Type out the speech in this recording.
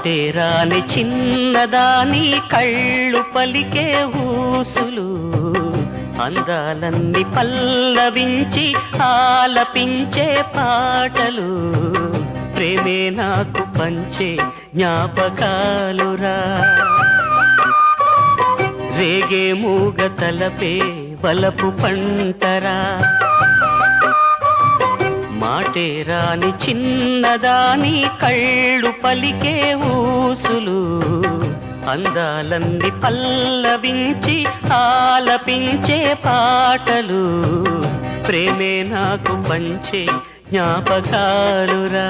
మాటే రాని చిన్నదాని కళ్ళు పలికే ఊసులు అందాలన్నీ పల్లవించి ఆలపించే పాటలు ప్రేమే నాకు పంచే జ్ఞాపకాలురా రేగే మూగ తలపే వలపు పంటరా మాటే రాని చిన్నదాని కళ్ళు పలికే ఊసులు అందాలన్నీ పల్లవించి ఆలపించే పాటలు ప్రేమే నాకు పంచే జ్ఞాపకాలురా